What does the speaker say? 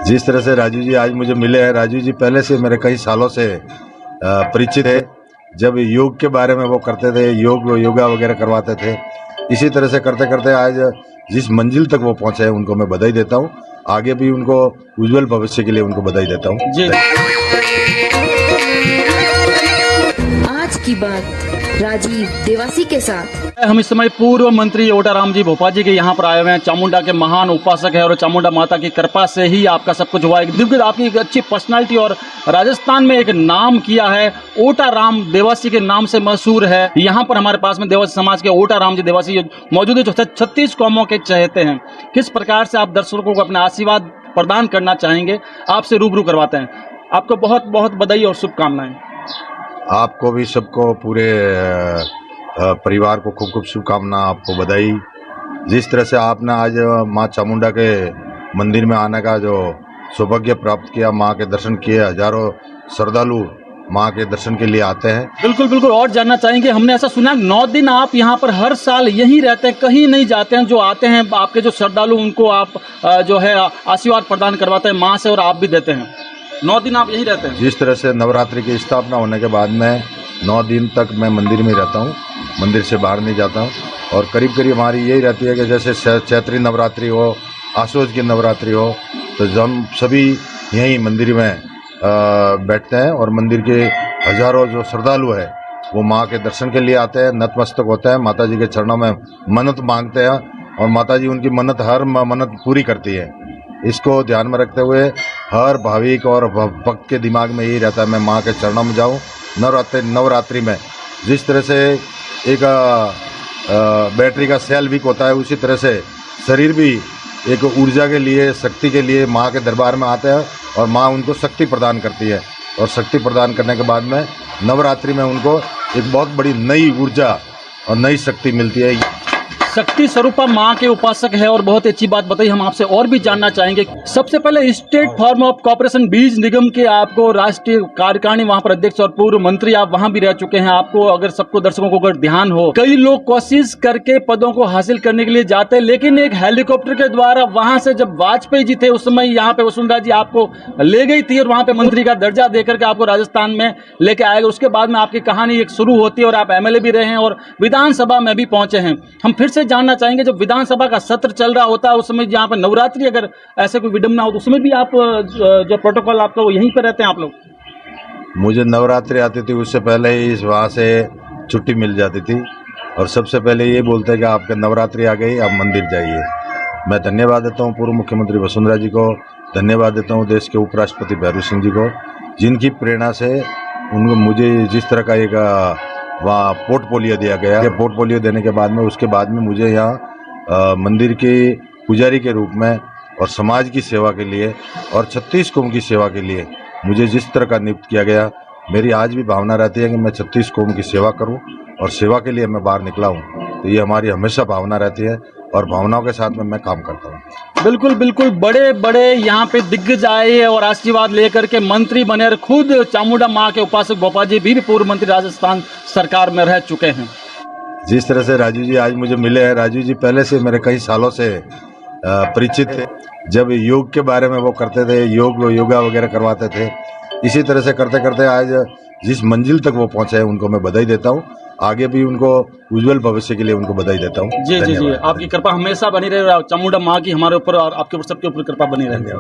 जिस तरह से राजू जी आज मुझे मिले हैं, राजू जी पहले से मेरे कई सालों से परिचित है। जब योग के बारे में वो करते थे, योगा वगैरह करवाते थे, इसी तरह से करते करते आज जिस मंजिल तक वो पहुंचे हैं उनको मैं बधाई देता हूं। आगे भी उनको उज्जवल भविष्य के लिए उनको बधाई देता हूं। जी। आज की बात राजीव देवासी के साथ। हम इस समय पूर्व मंत्री ओटाराम जी भोपाल जी के यहाँ पर आए हुए हैं। चामुंडा के महान उपासक है और चामुंडा माता की कृपा से ही आपका सब कुछ हुआ है। दिव्य आपकी एक अच्छी पर्सनालिटी और राजस्थान में एक नाम किया है, ओटाराम देवासी के नाम से मशहूर है। यहाँ पर हमारे पास में देवासी समाज के ओटाराम जी देवासी मौजूद है, जो 36 कौमों के चहेते हैं। किस प्रकार से आप दर्शकों को अपना आशीर्वाद प्रदान करना चाहेंगे, आपसे रूबरू करवाते हैं। आपको बहुत बहुत बधाई और शुभकामनाएं। आपको भी सबको, पूरे परिवार को खूब खूब शुभकामना, आपको बधाई। जिस तरह से आपने आज माँ चामुंडा के मंदिर में आने का जो सौभाग्य प्राप्त किया, माँ के दर्शन किए, हजारों श्रद्धालु माँ के दर्शन के लिए आते हैं। बिल्कुल बिल्कुल। और जानना चाहेंगे, हमने ऐसा सुना 9 दिन आप यहाँ पर हर साल यहीं रहते हैं, कहीं नहीं जाते हैं। जो आते हैं आपके जो श्रद्धालु, उनको आप जो है आशीर्वाद प्रदान करवाते हैं माँ से, और आप भी देते हैं। 9 दिन आप यहीं रहते हैं। जिस तरह से नवरात्रि की स्थापना होने के बाद में 9 दिन तक मैं मंदिर में रहता हूँ, मंदिर से बाहर नहीं जाता हूँ। और करीब करीब हमारी यही रहती है कि जैसे चैत्री नवरात्रि हो, आश्वज की नवरात्रि हो, तो हम सभी यहीं मंदिर में बैठते हैं। और मंदिर के हजारों जो श्रद्धालु है वो माँ के दर्शन के लिए आते हैं, नतमस्तक होते हैं, माता जी के चरणों में मन्नत मांगते हैं, और माता जी उनकी हर मन्नत पूरी करती है। इसको ध्यान में रखते हुए हर भाविक और भक्त के दिमाग में यही रहता है, मैं माँ के चरणों में जाऊँ। नवरात्रि में जिस तरह से एक बैटरी का सेल वीक होता है, उसी तरह से शरीर भी एक ऊर्जा के लिए, शक्ति के लिए माँ के दरबार में आते हैं, और माँ उनको शक्ति प्रदान करती है। और शक्ति प्रदान करने के बाद में नवरात्रि में उनको एक बहुत बड़ी नई ऊर्जा और नई शक्ति मिलती है। शक्ति स्वरूपा माँ के उपासक है, और बहुत अच्छी बात बताई। हम आपसे और भी जानना चाहेंगे। सबसे पहले स्टेट फार्म ऑफ कॉर्पोरेशन बीज निगम के आपको राष्ट्रीय कार्यकारिणी वहाँ पर अध्यक्ष और पूर्व मंत्री आप वहाँ भी रह चुके हैं। आपको अगर सबको दर्शकों को अगर ध्यान हो, कई लोग कोशिश करके पदों को हासिल करने के लिए जाते हैं, लेकिन एक हेलीकॉप्टर के द्वारा वहाँ से जब वाजपेयी जी थे उस समय यहाँ पे वसुंधरा जी आपको ले गई थी, और वहाँ पे मंत्री का दर्जा देकर के आपको राजस्थान में लेके आएगा। उसके बाद में आपकी कहानी एक शुरू होती है, और आप MLA भी रहे हैं और विधानसभा में भी पहुंचे हैं। हम फिर से जानना चाहेंगे, जब विधानसभा का सत्र चल रहा होता है उस समय जहाँ पर नवरात्रि अगर ऐसे कोई विडम्बना हो, तो उसमें भी आप जो प्रोटोकॉल आपका वो यहीं पर रहते हैं आप लोग? मुझे नवरात्रि आती थी उससे पहले ही वहाँ से छुट्टी मिल जाती थी, और सबसे पहले ये बोलते हैं कि आपके नवरात्रि आ गई, आप मंदिर जाइए। मैं धन्यवाद देता हूँ पूर्व मुख्यमंत्री वसुंधरा जी को, धन्यवाद देता हूँ देश के उपराष्ट्रपति भैरू सिंह जी को, जिनकी प्रेरणा से उनको मुझे जिस तरह का एक वहाँ पोर्टफोलियो दिया गया। पोर्टफोलियो देने के बाद में उसके बाद में मुझे यहाँ मंदिर के पुजारी के रूप में और समाज की सेवा के लिए और 36 कौम की सेवा के लिए मुझे जिस तरह का नियुक्त किया गया, मेरी आज भी भावना रहती है कि मैं 36 कौम की सेवा करूं, और सेवा के लिए मैं बाहर निकला हूं। तो ये हमारी हमेशा भावना रहती है, और भावनाओं के साथ में मैं काम करता हूं। बिल्कुल बिल्कुल। बड़े बड़े यहाँ पे दिग्गज आए और आशीर्वाद लेकर के मंत्री बने, और खुद चामुंडा माँ के उपासक भोपाल जी भी पूर्व मंत्री राजस्थान सरकार में रह चुके हैं। जिस तरह से राजू जी आज मुझे मिले हैं, राजू जी पहले से मेरे कई सालों से परिचित थे। जब योग के बारे में वो करते थे, योगा वगैरह करवाते थे, इसी तरह से करते करते आज जिस मंजिल तक वो पहुंचे हैं उनको मैं बधाई देता हूं। आगे भी उनको उज्जवल भविष्य के लिए उनको बधाई देता हूं। जी जी जी। आपकी कृपा हमेशा बनी रहे, चामुंडा माँ की हमारे ऊपर और आपके ऊपर सबके ऊपर कृपा बनी रहे।